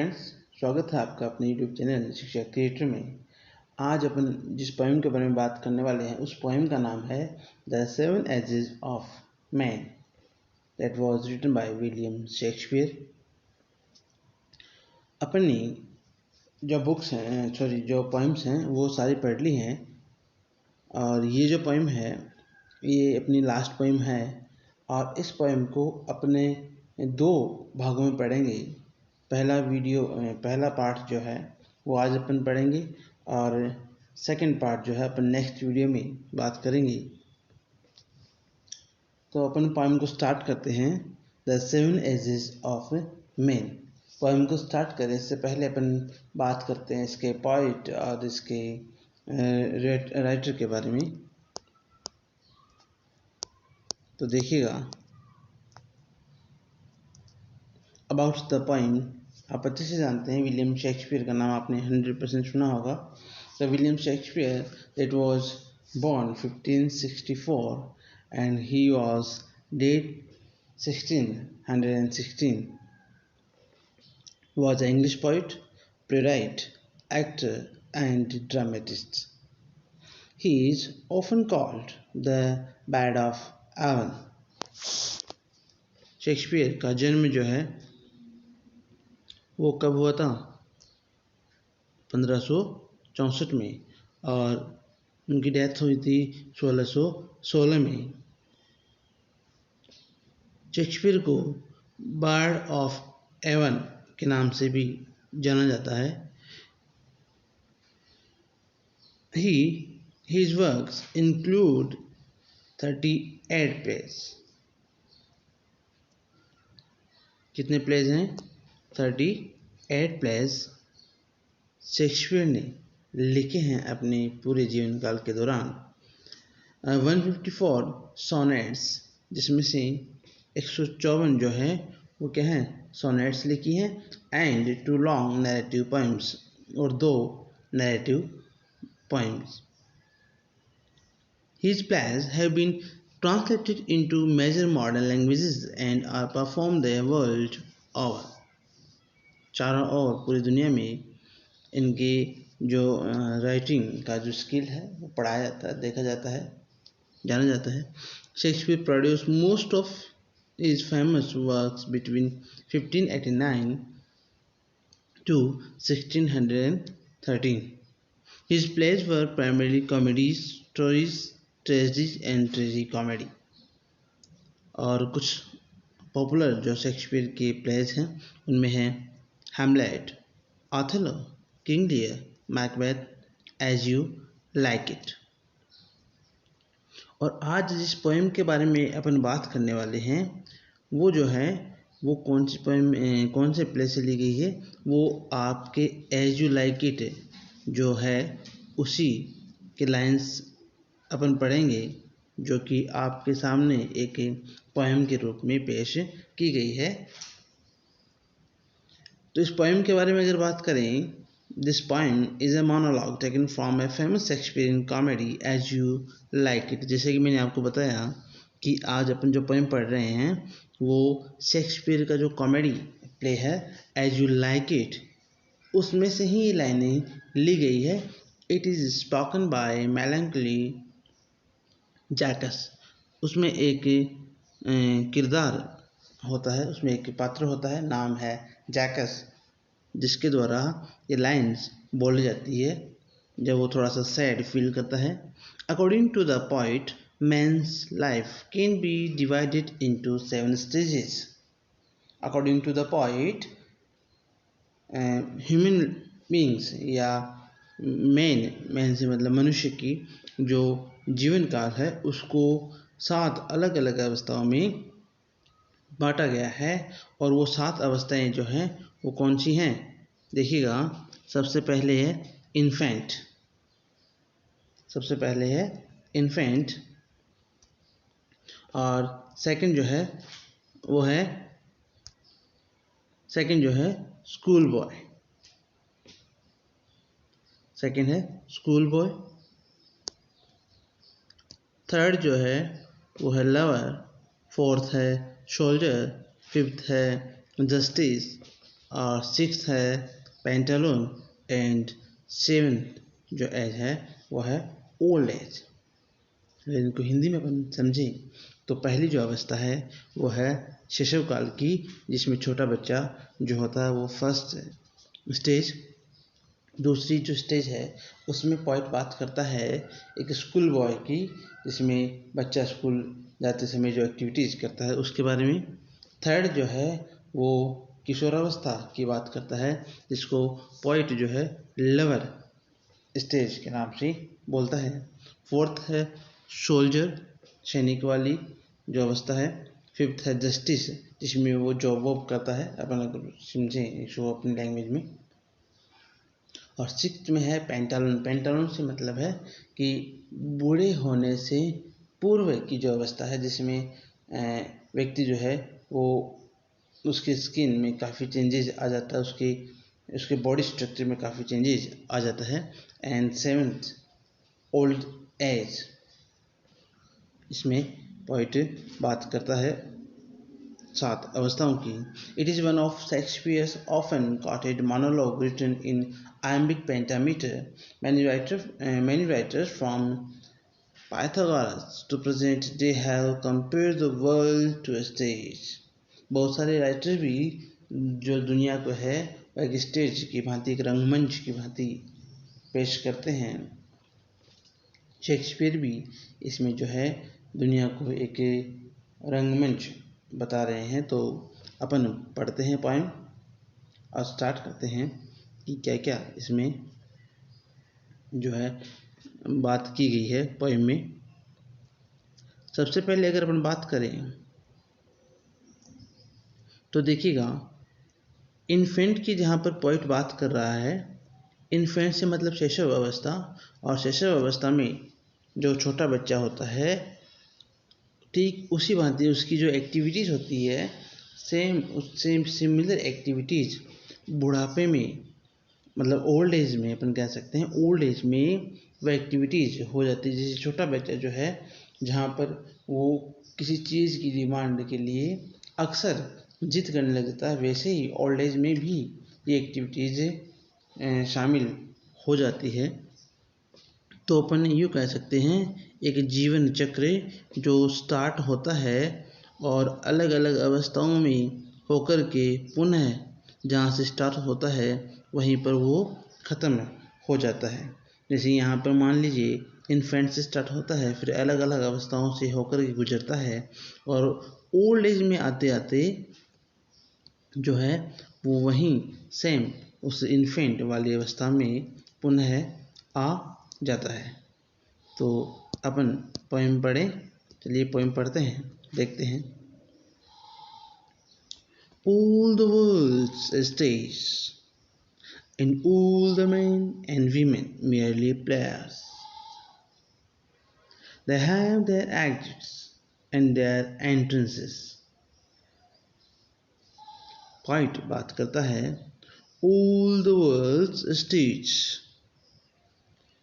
Friends, स्वागत है आपका अपने यूट्यूब चैनल शिक्षा क्रिएटर में। आज अपन जिस पोएम के बारे में बात करने वाले हैं उस पोएम का नाम है the seven ages of man, that was written by William Shakespeare. अपनी जो बुक्स हैं जो पोएम्स हैं वो सारी पढ़ ली हैं, और ये जो पोएम है ये अपनी लास्ट पोएम है। और इस पोएम को अपने दो भागों में पढ़ेंगे। पहला पार्ट जो है वो आज अपन पढ़ेंगे, और सेकंड पार्ट जो है अपन नेक्स्ट वीडियो में बात करेंगे। तो अपन पोएम को स्टार्ट करते हैं, the seven ages of man. Poem को स्टार्ट करें इससे पहले अपन बात करते हैं इसके पोइट और इसके राइटर के बारे में। तो देखिएगा, अबाउट द पोएम। आप अच्छे से जानते हैं विलियम शेक्सपियर का नाम आपने 100% सुना होगा। तो William Shakespeare that was born 1564 and he was dead 1616. Was an English poet, playwright, actor and dramatist. He is often called the Bard of Avon. Shakespeare का जन्म जो है वो कब हुआ था? 1564 में, और उनकी डेथ हुई थी 1616 में। शेक्सपियर को बार्ड ऑफ एवन के नाम से भी जाना जाता है। His works include 38 plays. कितने प्लेज हैं? 38 प्लेज शेक्सपियर ने लिखे हैं अपने पूरे जीवन काल के दौरान। 154 सोनेट्स, जिसमें से 154 जो है वो क्या है? सोनेट्स लिखी हैं, एंड 2 लॉन्ग नैरेटिव पोएम्स, और 2 narrative poems. His plays have been translated into major modern languages and are performed the world over. चारों ओर पूरी दुनिया में इनके जो राइटिंग का जो स्किल है वो पढ़ाया जाता है, देखा जाता है, जाना जाता है। Shakespeare produced most of his famous works between 1589 to 1613. His plays were primarily comedies, stories, tragedies and tragicomedy. और कुछ पॉपुलर जो शेक्सपियर के प्लेज हैं उनमें हैं Hamlet, Othello, King Lear, Macbeth, as you like it. और आज जिस पोएम के बारे में अपन बात करने वाले हैं वो जो है वो कौन सी पोएम, कौन से प्ले से ली गई है? वो आपके एज यू लाइक इट जो है उसी के लाइंस अपन पढ़ेंगे, जो कि आपके सामने एक पोएम के रूप में पेश की गई है। तो इस पोएम के बारे में अगर बात करें, this poem is a monologue taken from a famous Shakespearean comedy as you like it. जैसे कि मैंने आपको बताया कि आज अपन जो पोएम पढ़ रहे हैं वो शेक्सपियर का जो कॉमेडी प्ले है एज यू लाइक इट, उसमें से ही ये लाइनें ली गई है। It is spoken by melancholy Jaques. उसमें एक किरदार होता है, उसमें एक पात्र होता है, नाम है जैकस, जिसके द्वारा ये लाइन्स बोली जाती है जब वो थोड़ा सा सैड फील करता है। According to the poet, man's life can be divided into 7 stages. According to the poet, human beings या मैन से मतलब मनुष्य की जो जीवन काल है उसको 7 अलग अलग अवस्थाओं में बांटा गया है। और वो 7 अवस्थाएं जो हैं वो कौन सी हैं? देखिएगा, सबसे पहले है इन्फेंट। सबसे पहले है इन्फेंट, और सेकंड जो है वो है स्कूल बॉय। सेकंड है स्कूल बॉय। थर्ड जो है वो है लवर। फोर्थ है शोल्डर। फिफ्थ है जस्टिस, और 6th है पेंटालून एंड 7th जो एज है वो है ओल्ड एज। इनको हिंदी में अपन समझें तो पहली जो अवस्था है वो है शैशव काल की, जिसमें छोटा बच्चा जो होता है वो फर्स्ट स्टेज। दूसरी जो स्टेज है उसमें पॉइंट बात करता है एक स्कूल बॉय की, जिसमें बच्चा स्कूल जाते समय जो एक्टिविटीज़ करता है उसके बारे में। थर्ड जो है वो किशोरावस्था की बात करता है, जिसको पॉइंट जो है लवर स्टेज के नाम से बोलता है। फोर्थ है सोल्जर, सैनिक वाली जो अवस्था है। फिफ्थ है जस्टिस, जिसमें वो जॉब वॉब करता है, अपन अगर समझें इसको अपनी लैंग्वेज में। और सिक्स्थ में है पेंटालून। पेंटालून से मतलब है कि बूढ़े होने से पूर्व की जो अवस्था है, जिसमें व्यक्ति जो है वो उसके स्किन में काफ़ी चेंजेस आ जाता है, उसके बॉडी स्ट्रक्चर में काफ़ी चेंजेस आ जाता है। एंड सेवेंथ ओल्ड एज, इसमें पॉइंट बात करता है 7 अवस्थाओं की। It is one of Shakespeare's often quoted monologue written in iambic pentameter. Many writers from Pythagoras to present day have compared the world to a stage. बहुत सारे writer भी जो दुनिया को है एक स्टेज की भांति, एक रंगमंच की भांति पेश करते हैं। शेक्सपियर भी इसमें जो है दुनिया को एक रंगमंच बता रहे हैं। तो अपन पढ़ते हैं पोएम और स्टार्ट करते हैं कि क्या क्या इसमें जो है बात की गई है पोएम में। सबसे पहले अगर अपन बात करें तो देखिएगा, इन्फेंट की जहाँ पर पोइट बात कर रहा है, इन्फेंट से मतलब शैशव अवस्था, और शैशव अवस्था में जो छोटा बच्चा होता है ठीक उसी भांति उसकी जो एक्टिविटीज़ होती है सेम सिमिलर एक्टिविटीज़ बुढ़ापे में, मतलब ओल्ड एज में अपन कह सकते हैं, ओल्ड एज में वह एक्टिविटीज़ हो जाती है। जैसे छोटा बच्चा जो है जहाँ पर वो किसी चीज़ की डिमांड के लिए अक्सर जिद करने लग जाता है, वैसे ही ओल्ड एज में भी ये एक्टिविटीज़ शामिल हो जाती है। तो अपन यूँ कह सकते हैं एक जीवन चक्र जो स्टार्ट होता है और अलग अलग अवस्थाओं में होकर के पुनः जहाँ से स्टार्ट होता है वहीं पर वो ख़त्म हो जाता है। जैसे यहाँ पर मान लीजिए इन्फेंट से स्टार्ट होता है, फिर अलग अलग अवस्थाओं से होकर के गुजरता है और ओल्ड एज में आते आते जो है वो वहीं सेम उस इन्फेंट वाली अवस्था में पुनः आ जाता है। तो अपन पोएम पढ़ें, चलिए पोएम पढ़ते हैं, देखते हैं। All the world's a stage, and all the men and women merely players. They have their exits and their entrances. Poet बात करता है All the world's a stage,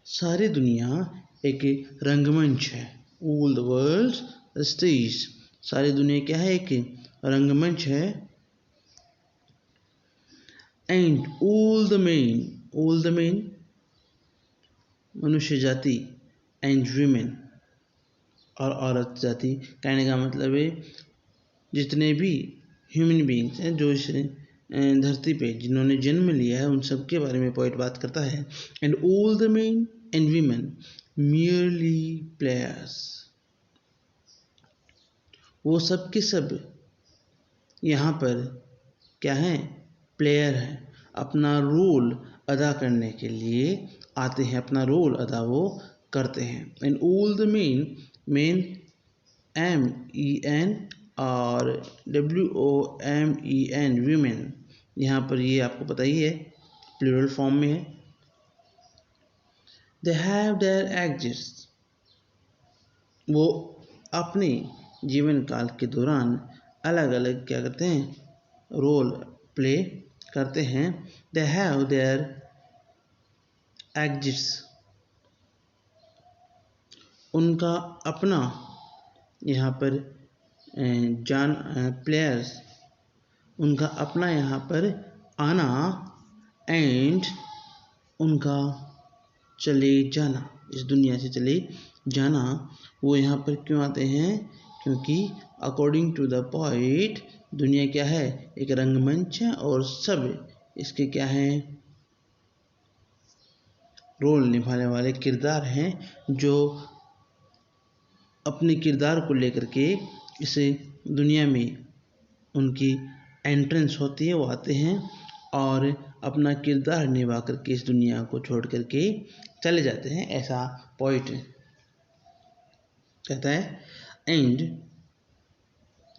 सारी दुनिया एक रंगमंच है। All the world's a stage, सारी दुनिया क्या है, एक रंगमंच है। And all the men मनुष्य जाति, and women और औरत जाति, कहने का मतलब है जितने भी ह्यूमन बींग्स हैं जो इस धरती पे जिन्होंने जन्म लिया है उन सब के बारे में पोइट बात करता है। And all the main and women merely players, वो सब के सब यहाँ पर क्या हैं, प्लेयर हैं, अपना रोल अदा करने के लिए आते हैं, अपना रोल अदा वो करते हैं। And all the main MEN और WOMEN वीमेन, यहाँ पर ये आपको पता ही है प्लूरल फॉर्म में है। दे हैव देयर एग्जिट्स, वो अपने जीवन काल के दौरान अलग अलग क्या करते हैं, रोल प्ले करते हैं। दे हैव देयर एग्जिट्स, उनका अपना यहाँ पर प्लेयर्स, उनका अपना यहाँ पर आना एंड उनका चले जाना, इस दुनिया से चले जाना। वो यहाँ पर क्यों आते हैं? क्योंकि अकॉर्डिंग टू द पोएट दुनिया क्या है? एक रंगमंच है और सब इसके क्या हैं? रोल निभाने वाले किरदार हैं जो अपने किरदार को लेकर के इस दुनिया में उनकी एंट्रेंस होती है, वो आते हैं और अपना किरदार निभा करके इस दुनिया को छोड़ करके चले जाते हैं, ऐसा पोइट कहता है। And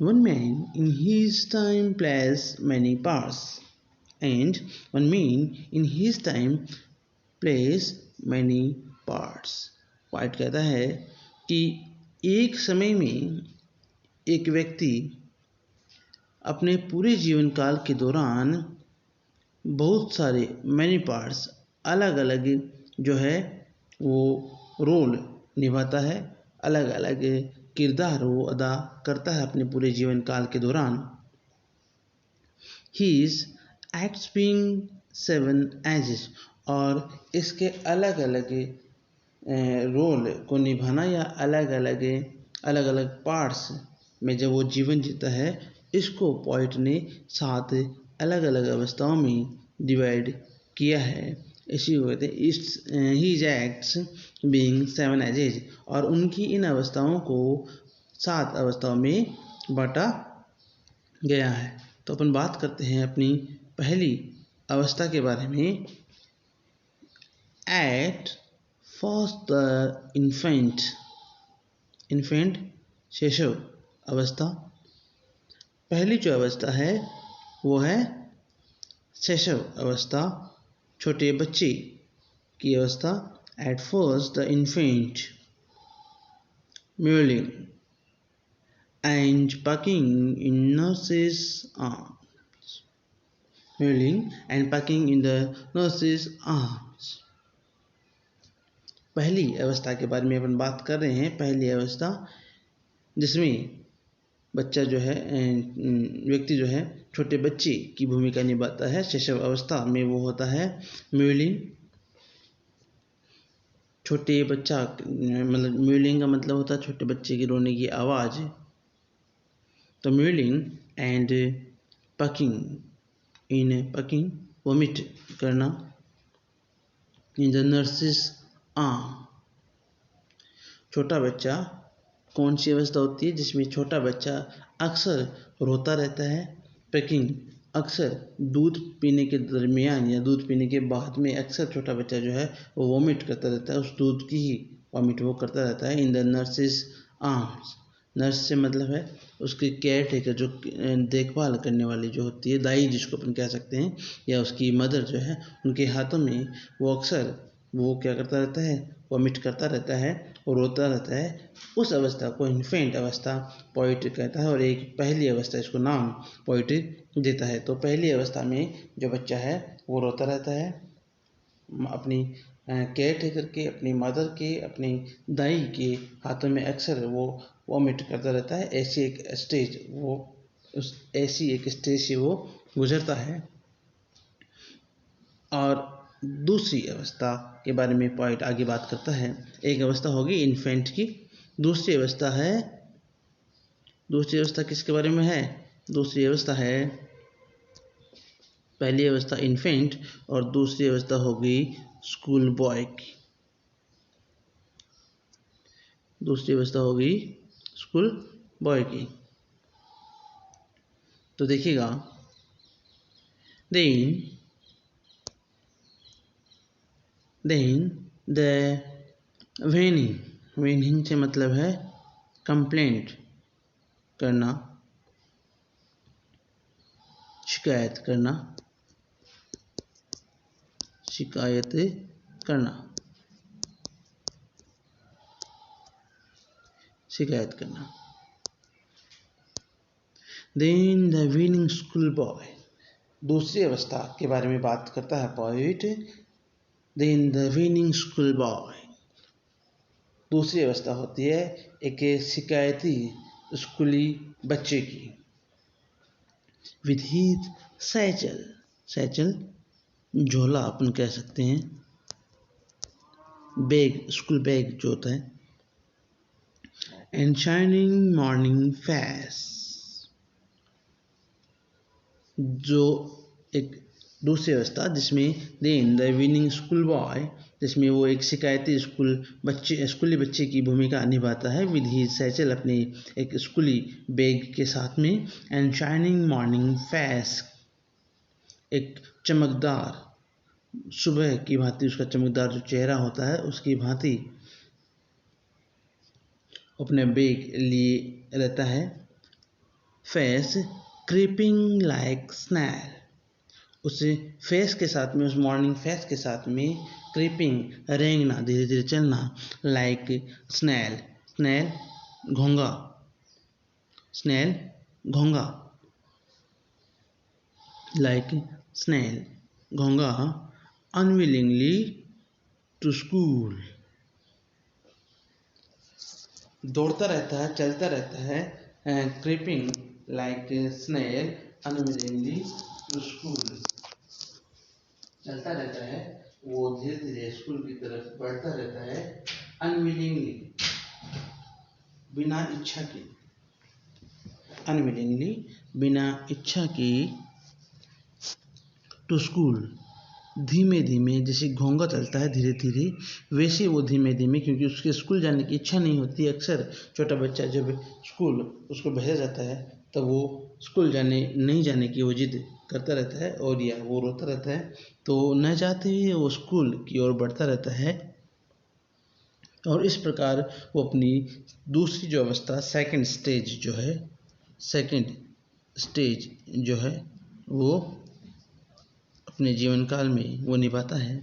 one man in his time place many parts, and one man in his time place many parts. Poet कहता है कि एक समय में एक व्यक्ति अपने पूरे जीवन काल के दौरान बहुत सारे मैनी पार्ट्स अलग अलग जो है वो रोल निभाता है, अलग अलग किरदार वो अदा करता है अपने पूरे जीवन काल के दौरान। हीज एक्ट्स बीइंग 7 एजेस, और इसके अलग अलग रोल को निभाना या अलग अलग पार्ट्स में जब वो जीवन जीता है, इसको पोइट ने 7 अलग अलग अवस्थाओं में डिवाइड किया है। इसी को कहते हैं हीज एक्ट्स बीइंग 7 एजेज, और उनकी इन अवस्थाओं को 7 अवस्थाओं में बांटा गया है। तो अपन बात करते हैं अपनी पहली अवस्था के बारे में। एट फर्स्ट द इन्फेंट शैशव अवस्था। पहली जो अवस्था है वो है शैशव अवस्था, छोटे बच्चे की अवस्था। At first the infant mewling and packing in nurses arms, mewling and packing in the nurses arms. पहली अवस्था के बारे में अपन बात कर रहे हैं। पहली अवस्था जिसमें बच्चा जो है व्यक्ति जो है छोटे बच्चे की भूमिका निभाता है। शैशव अवस्था में वो होता है म्यूलिंग, छोटे बच्चा मतलब म्यूलिंग का मतलब होता है छोटे बच्चे की रोने की आवाज़। तो म्यूलिंग एंड पकिंग वोमिट करना इन द नर्सिस आर्म। छोटा बच्चा कौन सी अवस्था होती है? जिसमें छोटा बच्चा अक्सर रोता रहता है। पैकिंग अक्सर दूध पीने के दरमियान या दूध पीने के बाद में अक्सर छोटा बच्चा जो है वो वॉमिट करता रहता है, उस दूध की ही वॉमिट वो करता रहता है। In the nurses arms, nurse से मतलब है उसकी केयर टेकर, जो देखभाल करने वाली जो होती है, दाई जिसको अपन कह सकते हैं, या उसकी मदर जो है, उनके हाथों में वो अक्सर वो क्या करता रहता है? वॉमिट करता रहता है और रोता रहता है। उस अवस्था को इन्फेंट अवस्था पोइट कहता है, और एक पहली अवस्था इसको नाम पोइट देता है। तो पहली अवस्था में जो बच्चा है वो रोता रहता है, अपनी केयर टेकर के, अपनी मदर के, अपनी दाई के हाथों में अक्सर वो वॉमिट करता रहता है। ऐसी एक स्टेज से वो गुजरता है। और दूसरी अवस्था के बारे में पॉइंट आगे बात करता है। एक अवस्था होगी इन्फेंट की, दूसरी अवस्था किसके बारे में है? दूसरी अवस्था है, पहली अवस्था इन्फेंट और दूसरी अवस्था होगी स्कूल बॉय की। दूसरी अवस्था होगी स्कूल बॉय की। तो देखिएगा, देन द वेनिंग से मतलब है कंप्लेंट करना, शिकायत करना। Then the whining school boy, दूसरी अवस्था के बारे में बात करता है poet. Then the whining school boy, दूसरी अवस्था होती है एक शिकायती स्कूली बच्चे की। विथ हिज सैचल सैचल झोला अपन कह सकते हैं, बैग स्कूल बैग जो होता है। एंड शाइनिंग मॉर्निंग फेस, जो एक दूसरी अवस्था जिसमें then the evening school boy, जिसमें वो एक शिकायती स्कूली बच्चे की भूमिका निभाता है विद ही सैचल, अपने एक स्कूली बैग के साथ में। एंड शाइनिंग मॉर्निंग फेस, एक चमकदार सुबह की भांति उसका चमकदार जो चेहरा होता है उसकी भांति अपने बैग लिए रहता है। फेस क्रीपिंग लाइक स्नैल, उस फेस के साथ में, उस मॉर्निंग फेस के साथ में क्रीपिंग रेंगना, धीरे धीरे चलना, लाइक स्नैल, स्नैल घोंगा, स्नैल घोंगा, लाइक स्नैल घोंगा, अनविलिंगली टू स्कूल, दौड़ता रहता है, चलता रहता है, creeping like snail unwillingly to school, चलता रहता है, वो धीरे धीरे स्कूल की तरफ बढ़ता रहता है। अनविलिंगली, बिना इच्छा के, अनविलिंगली बिना इच्छा के, टू स्कूल धीमे धीमे, जैसे घोंगा चलता है धीरे धीरे वैसे वो धीमे धीमे, क्योंकि उसके स्कूल जाने की इच्छा नहीं होती। अक्सर छोटा बच्चा जब स्कूल उसको भेजा जाता है तब वो स्कूल नहीं जाने की वो जिद करता रहता है और या वो रोता रहता है, तो न चाहते हुए वो स्कूल की ओर बढ़ता रहता है। और इस प्रकार वो अपनी दूसरी जो अवस्था, सेकंड स्टेज जो है वो अपने जीवन काल में वो निभाता है।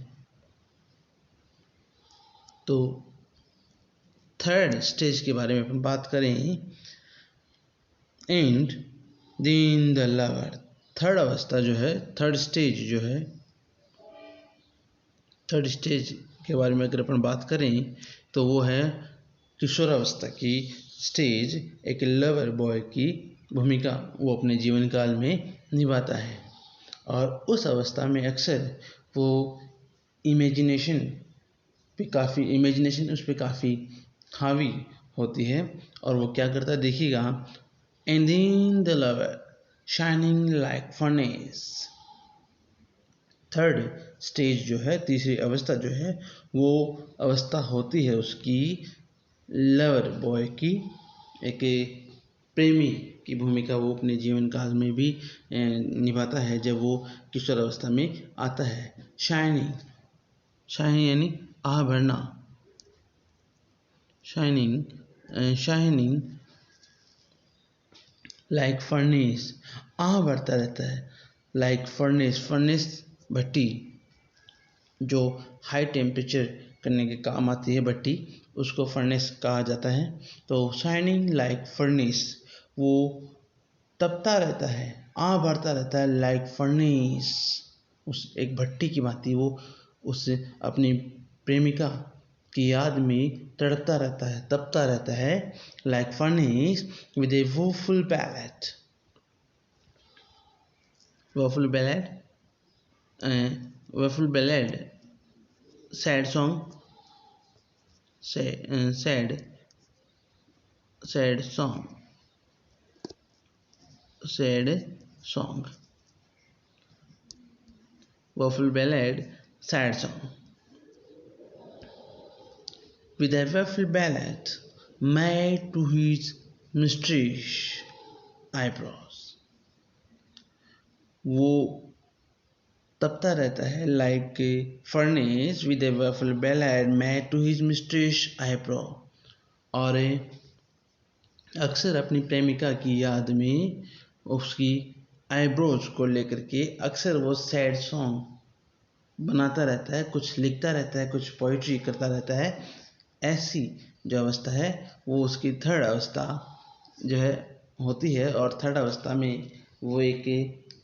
तो थर्ड स्टेज के बारे में अपन बात करें, and then the lover, third अवस्था जो है, थर्ड स्टेज के बारे में अगर अपन बात करें तो वो है किशोरावस्था की स्टेज। एक लवर बॉय की भूमिका वो अपने जीवन काल में निभाता है और उस अवस्था में अक्सर वो इमेजिनेशन उस पर काफ़ी हावी होती है। और वो क्या करता है देखिएगा, and then the lover shining like furnace, third stage जो है, तीसरी अवस्था जो है, वो अवस्था होती है उसकी लवर बॉय की, एक प्रेमी की भूमिका वो अपने जीवन काल में भी निभाता है जब वो किशोर अवस्था में आता है। शाइनिंग यानी आह भरना, शाइनिंग लाइक फर्नेस, आह भरता रहता है, लाइक फर्नेस भट्टी, जो हाई टेम्परेचर करने के काम आती है भट्टी, उसको फर्नेस कहा जाता है। तो शाइनिंग लाइक फर्नेस, वो तपता रहता है, आह भरता रहता है, लाइक फर्नेस, उस एक भट्टी की भांति वो उस अपनी प्रेमिका की याद में तड़पता रहता है, तपता रहता है, like furnace with A woeful ballad, sad song, waffle ballad, sad song. With a waffle ballad made to his mistress eyebrows, वो तपता रहता है like furnace with A waffle ballad made to his mistress eyebrow, और अक्सर अपनी प्रेमिका की याद में उसकी आईब्रोज को लेकर के अक्सर वो सैड सॉन्ग बनाता रहता है, कुछ लिखता रहता है, कुछ पोइट्री करता रहता है। ऐसी जो अवस्था है वो उसकी थर्ड अवस्था जो है होती है, और थर्ड अवस्था में वो एक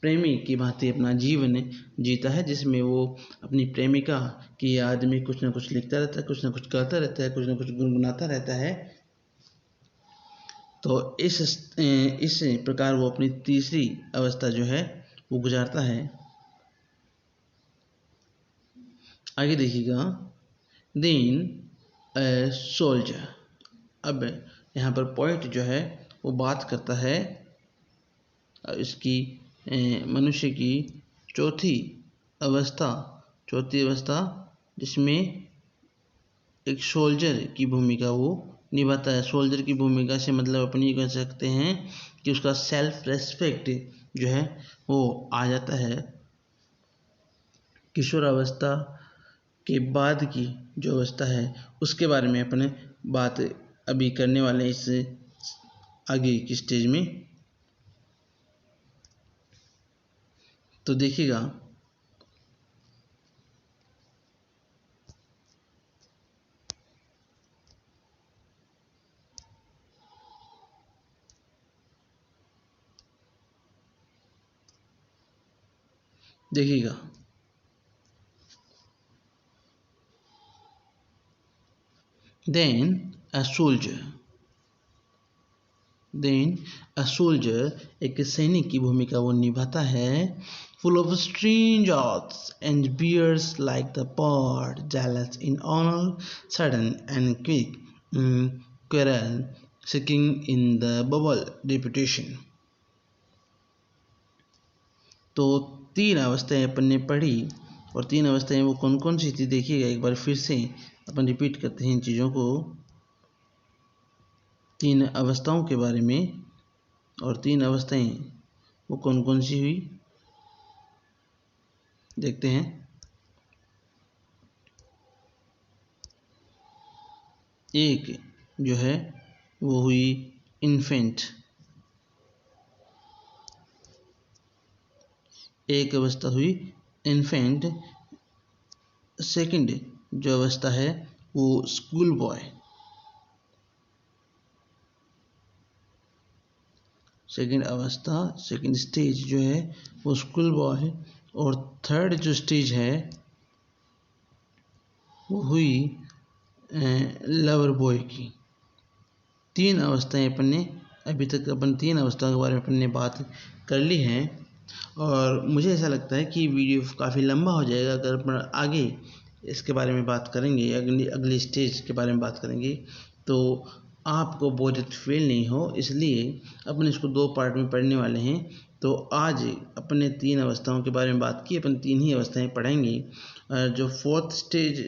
प्रेमी की भांति अपना जीवन जीता है, जिसमें वो अपनी प्रेमिका की याद में कुछ ना कुछ लिखता रहता है, कुछ ना कुछ कहता रहता है, कुछ ना कुछ गुनगुनाता रहता है। तो इस प्रकार वो अपनी तीसरी अवस्था जो है वो गुजारता है। आगे देखिएगा, देन ए सोल्जर। अब यहाँ पर पोइट जो है वो बात करता है इसकी मनुष्य की चौथी अवस्था जिसमें एक सोल्जर की भूमिका वो निभाता है। सोल्जर की भूमिका से मतलब अपन ये कह सकते हैं कि उसका सेल्फ रेस्पेक्ट जो है वो आ जाता है। किशोर अवस्था के बाद की जो अवस्था है उसके बारे में अपने बात अभी करने वाले हैं इस आगे की स्टेज में। तो देखिएगा, देन अ सोल्जर एक सैनिक की भूमिका वो निभाता है। Full of strange oaths and beards like the pard jealous in honour sudden and quick quarrel seeking in the bubble reputation. तो 3 अवस्थाएं अपन ने पढ़ी, और 3 अवस्थाएं वो कौन कौन सी थी देखिएगा एक बार फिर से अपन रिपीट करते हैं इन चीज़ों को, 3 अवस्थाओं के बारे में। और 3 अवस्थाएं वो कौन कौन सी हुई देखते हैं। एक जो है वो हुई इन्फेंट, एक अवस्था हुई इन्फेंट। सेकंड जो अवस्था है वो स्कूल बॉय, सेकंड स्टेज जो है वो स्कूल बॉय। और थर्ड जो स्टेज है वो हुई लवर बॉय की। 3 अवस्थाएं अपन ने अभी तक 3 अवस्थाओं के बारे में अपन ने बात कर ली हैं। और मुझे ऐसा लगता है कि वीडियो काफ़ी लंबा हो जाएगा अगर अपन आगे इसके बारे में बात करेंगे, अगली स्टेज के बारे में बात करेंगे, तो आपको बोरियत फील नहीं हो, इसलिए अपन इसको 2 पार्ट में पढ़ने वाले हैं। तो आज अपने 3 अवस्थाओं के बारे में बात की, अपन 3 ही अवस्थाएं पढ़ेंगे। जो फोर्थ स्टेज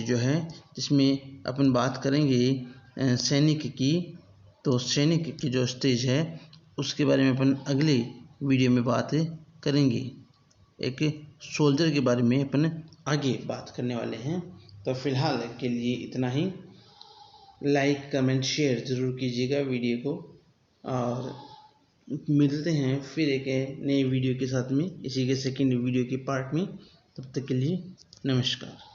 जो है जिसमें अपन बात करेंगे सैनिक की, तो सैनिक की जो स्टेज है उसके बारे में अपन अगले वीडियो में बात करेंगे। एक सोल्जर के बारे में अपन आगे बात करने वाले हैं। तो फिलहाल के लिए इतना ही। लाइक कमेंट शेयर ज़रूर कीजिएगा वीडियो को, और मिलते हैं फिर एक नए वीडियो के साथ में, इसी के सेकंड वीडियो के पार्ट में। तब तक के लिए नमस्कार।